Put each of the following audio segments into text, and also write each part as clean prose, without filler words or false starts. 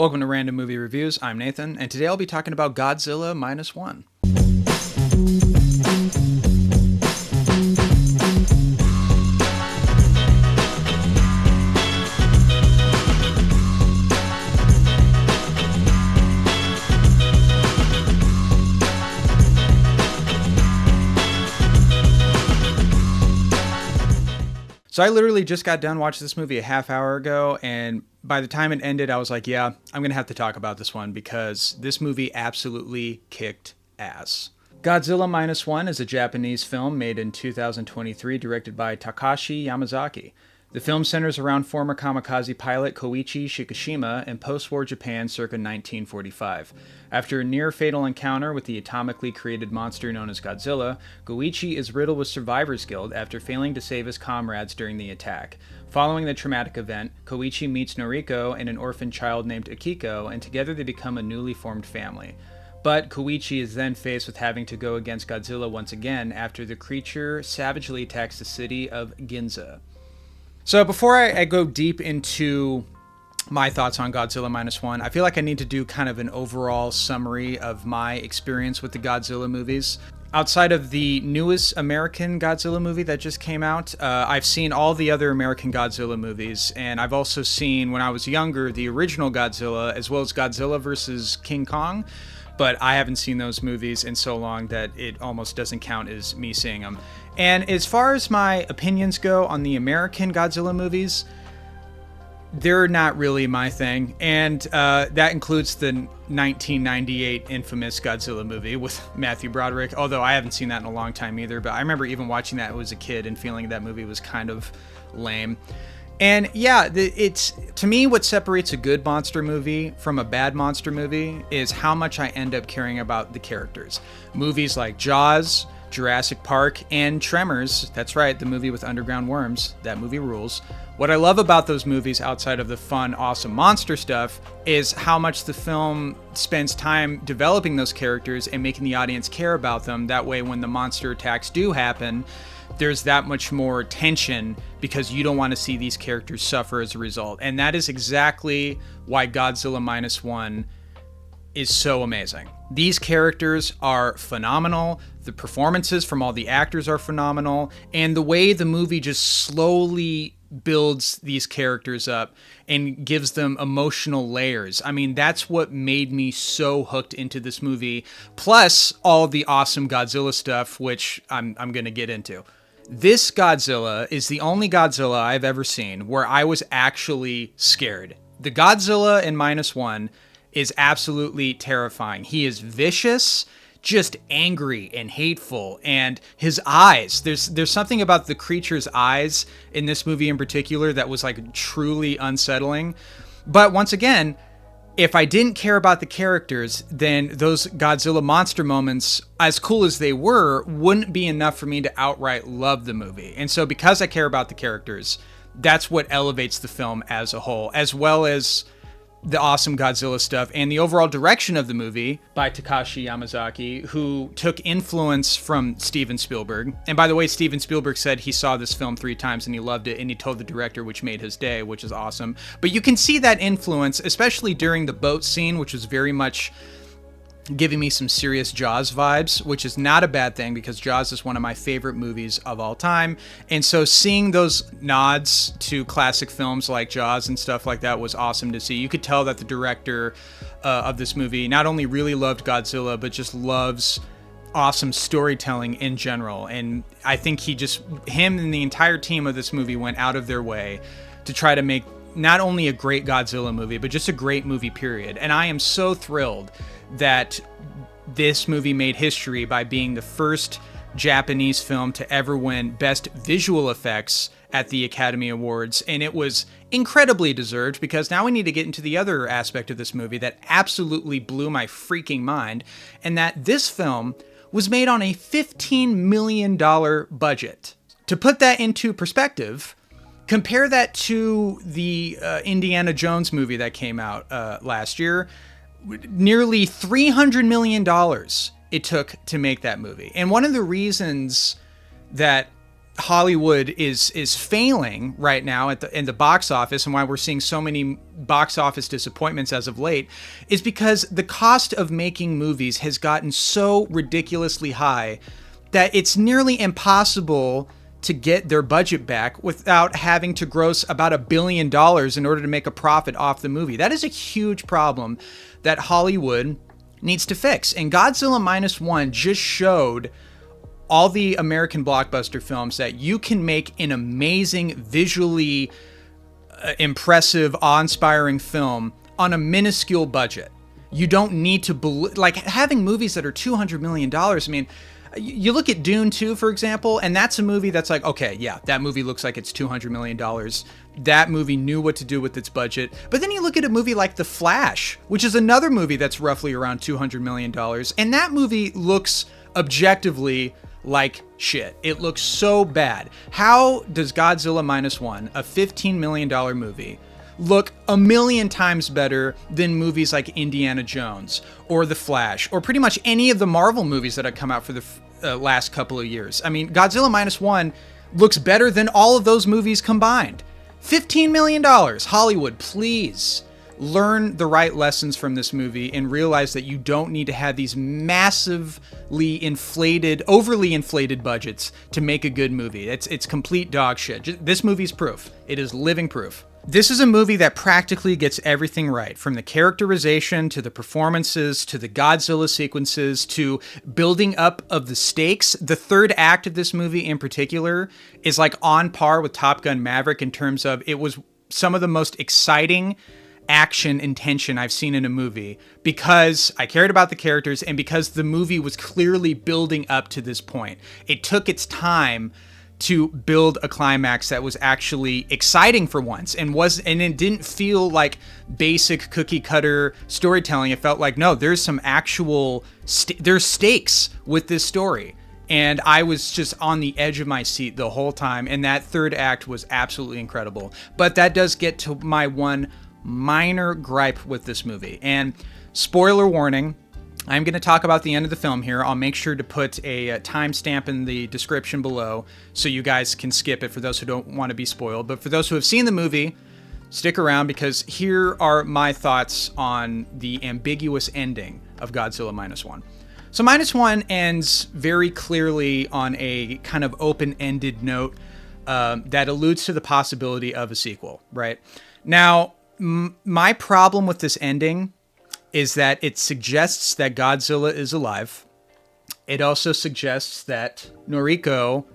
Welcome to Random Movie Reviews. I'm Nathan, and today I'll be talking about Godzilla Minus One. So I literally just got done watching this movie a half hour ago, and by the time it ended, I was like, yeah, I'm going to have to talk about this one because this movie absolutely kicked ass. Godzilla Minus One is a Japanese film made in 2023, directed by Takashi Yamazaki. The film centers around former kamikaze pilot Koichi Shikishima in post-war Japan circa 1945. After a near-fatal encounter with the atomically created monster known as Godzilla, Koichi is riddled with survivor's guilt after failing to save his comrades during the attack. Following the traumatic event, Koichi meets Noriko and an orphan child named Akiko, and together they become a newly formed family. But Koichi is then faced with having to go against Godzilla once again after the creature savagely attacks the city of Ginza. So before I go deep into my thoughts on Godzilla Minus One, I feel like I need to do kind of an overall summary of my experience with the Godzilla movies. Outside of the newest American Godzilla movie that just came out, I've seen all the other American Godzilla movies, and I've also seen, when I was younger, the original Godzilla, as well as Godzilla vs. King Kong, but I haven't seen those movies in so long that it almost doesn't count as me seeing them. And as far as my opinions go on the American Godzilla movies, they're not really my thing. And that includes the 1998 infamous Godzilla movie with Matthew Broderick, although I haven't seen that in a long time either. But I remember even watching that as a kid and feeling that movie was kind of lame. And yeah, it's, to me, what separates a good monster movie from a bad monster movie is how much I end up caring about the characters. Movies like Jaws, Jurassic Park, and Tremors, that's right, the movie with underground worms, that movie rules. What I love about those movies, outside of the fun, awesome monster stuff, is how much the film spends time developing those characters and making the audience care about them. That way, when the monster attacks do happen, there's that much more tension because you don't want to see these characters suffer as a result. And that is exactly why Godzilla Minus One is so amazing. These characters are phenomenal. The performances from all the actors are phenomenal. And the way the movie just slowly builds these characters up and gives them emotional layers. I mean, that's what made me so hooked into this movie. Plus all the awesome Godzilla stuff, which I'm going to get into. This Godzilla is the only Godzilla I've ever seen where I was actually scared. The Godzilla in Minus One is absolutely terrifying. He is vicious, just angry and hateful, and his eyes, there's something about the creature's eyes in this movie in particular that was like truly unsettling. But once again, if I didn't care about the characters, then those Godzilla monster moments, as cool as they were, wouldn't be enough for me to outright love the movie. And so because I care about the characters, that's what elevates the film as a whole, as well as the awesome Godzilla stuff and the overall direction of the movie by Takashi Yamazaki, who took influence from Steven Spielberg. And by the way, Steven Spielberg said he saw this film 3 times and he loved it, and he told the director, which made his day, which is awesome. But you can see that influence, especially during the boat scene, which was very much giving me some serious Jaws vibes, which is not a bad thing because Jaws is one of my favorite movies of all time. And so seeing those nods to classic films like Jaws and stuff like that was awesome to see. You could tell that the director of this movie not only really loved Godzilla, but just loves awesome storytelling in general. And I think him and the entire team of this movie went out of their way to try to make not only a great Godzilla movie, but just a great movie, period. And I am so thrilled that this movie made history by being the first Japanese film to ever win Best Visual Effects at the Academy Awards. And it was incredibly deserved, because now we need to get into the other aspect of this movie that absolutely blew my freaking mind, and that this film was made on a $15 million budget. To put that into perspective, compare that to the Indiana Jones movie that came out last year. Nearly $300 million it took to make that movie. And one of the reasons that Hollywood is failing right now in the box office, and why we're seeing so many box office disappointments as of late, is because the cost of making movies has gotten so ridiculously high that it's nearly impossible to get their budget back without having to gross about $1 billion in order to make a profit off the movie. That is a huge problem that Hollywood needs to fix. And Godzilla Minus One just showed all the American blockbuster films that you can make an amazing, visually impressive, awe-inspiring film on a minuscule budget. You don't need to like having movies that are $200 million. I mean, you look at Dune 2, for example, and that's a movie that's like, okay, yeah, that movie looks like it's $200 million. That movie knew what to do with its budget. But then you look at a movie like The Flash, which is another movie that's roughly around $200 million. And that movie looks objectively like shit. It looks so bad. How does Godzilla Minus One, a $15 million movie, look a million times better than movies like Indiana Jones or The Flash or pretty much any of the Marvel movies that have come out for the last couple of years? I mean, Godzilla Minus One looks better than all of those movies combined. $15 million. Hollywood, please learn the right lessons from this movie and realize that you don't need to have these massively inflated, overly inflated budgets to make a good movie. It's complete dog shit. This movie's proof. It is living proof. This is a movie that practically gets everything right, from the characterization to the performances to the Godzilla sequences to building up of the stakes. The third act of this movie in particular is like on par with Top Gun Maverick in terms of it was some of the most exciting action and tension I've seen in a movie because I cared about the characters and because the movie was clearly building up to this point. It took its time to build a climax that was actually exciting for once and it didn't feel like basic cookie cutter storytelling. It felt like, no, there's some actual there's stakes with this story. And I was just on the edge of my seat the whole time. And that third act was absolutely incredible. But that does get to my one minor gripe with this movie. And spoiler warning, I'm going to talk about the end of the film here. I'll make sure to put a timestamp in the description below so you guys can skip it for those who don't want to be spoiled. But for those who have seen the movie, stick around because here are my thoughts on the ambiguous ending of Godzilla Minus One. So Minus One ends very clearly on a kind of open-ended note that alludes to the possibility of a sequel, right? Now, my problem with this ending is that it suggests that Godzilla is alive. It also suggests that Noriko,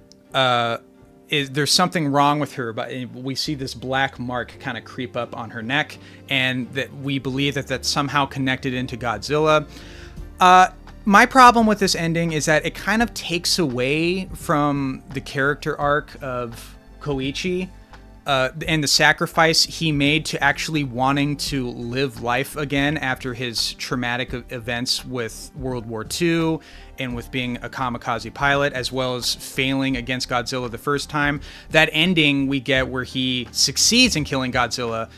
there's something wrong with her, but we see this black mark kind of creep up on her neck, and that we believe that that's somehow connected into Godzilla. My problem with this ending is that it kind of takes away from the character arc of Koichi, and the sacrifice he made to actually wanting to live life again after his traumatic events with World War II and with being a kamikaze pilot, as well as failing against Godzilla the first time. That ending we get where he succeeds in killing Godzilla,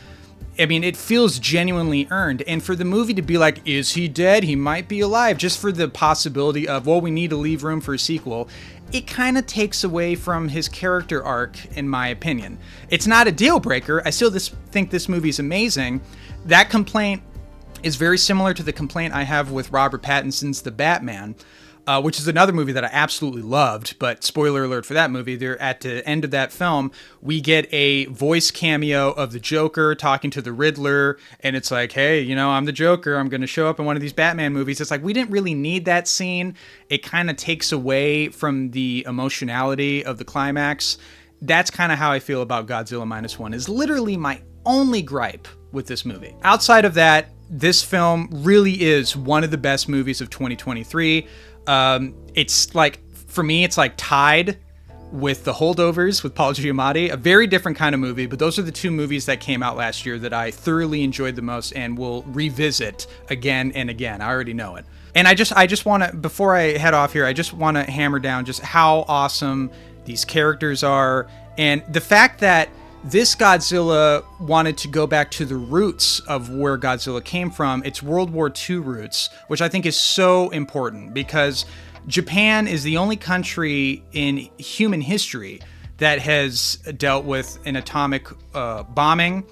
I mean, it feels genuinely earned. And for the movie to be like, is he dead? He might be alive. Just for the possibility of, well, we need to leave room for a sequel. It kind of takes away from his character arc, in my opinion. It's not a deal breaker. I still think this movie's amazing. That complaint is very similar to the complaint I have with Robert Pattinson's The Batman, which is another movie that I absolutely loved. But spoiler alert for that movie, there at the end of that film, we get a voice cameo of the Joker talking to the Riddler. And it's like, hey, you know, I'm the Joker. I'm going to show up in one of these Batman movies. It's like, we didn't really need that scene. It kind of takes away from the emotionality of the climax. That's kind of how I feel about Godzilla Minus One, is literally my only gripe with this movie. Outside of that, this film really is one of the best movies of 2023. It's like, for me, it's like tied with The Holdovers with Paul Giamatti, a very different kind of movie, but those are the two movies that came out last year that I thoroughly enjoyed the most and will revisit again and again. I already know it. And I just want to, before I head off here, I just want to hammer down just how awesome these characters are, and the fact that this Godzilla wanted to go back to the roots of where Godzilla came from, its World War II roots, which I think is so important because Japan is the only country in human history that has dealt with an atomic bombing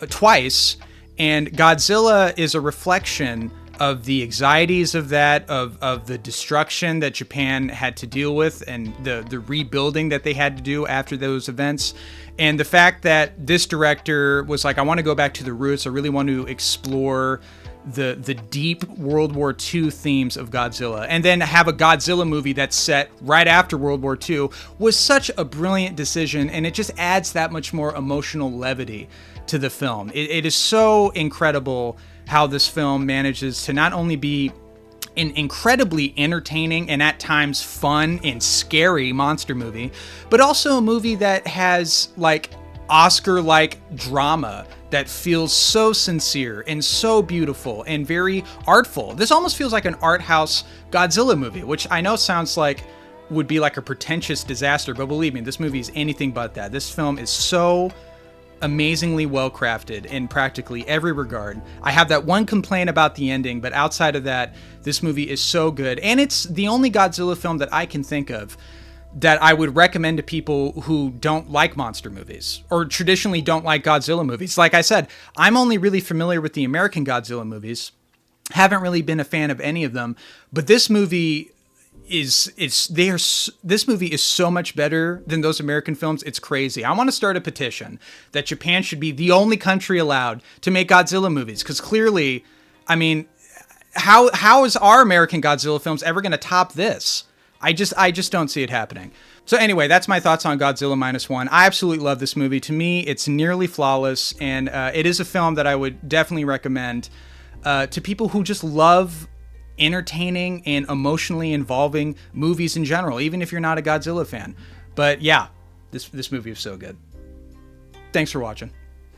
twice, and Godzilla is a reflection of the anxieties of that, of the destruction that Japan had to deal with, and the rebuilding that they had to do after those events. And the fact that this director was like, I want to go back to the roots. I really want to explore the deep World War II themes of Godzilla, and then have a Godzilla movie that's set right after World War II was such a brilliant decision, and it just adds that much more emotional levity to the film. It is so incredible how this film manages to not only be an incredibly entertaining and at times fun and scary monster movie, but also a movie that has like Oscar-like drama that feels so sincere and so beautiful and very artful. This almost feels like an art house Godzilla movie, which I know sounds like would be like a pretentious disaster, but believe me, this movie is anything but that. This film is so amazingly well crafted in practically every regard. I have that one complaint about the ending, but outside of that, this movie is so good. And it's the only Godzilla film that I can think of that I would recommend to people who don't like monster movies or traditionally don't like Godzilla movies. Like I said, I'm only really familiar with the American Godzilla movies. Haven't really been a fan of any of them, but this movie this movie is so much better than those American films. It's crazy. I want to start a petition that Japan should be the only country allowed to make Godzilla movies, because clearly, I mean, how is our American Godzilla films ever going to top this? I just don't see it happening. So anyway, that's my thoughts on Godzilla Minus One. I absolutely love this movie. To me, it's nearly flawless, and it is a film that I would definitely recommend to people who just love entertaining and emotionally involving movies in general, even if you're not a Godzilla fan. But yeah, this movie is so good. Thanks for watching.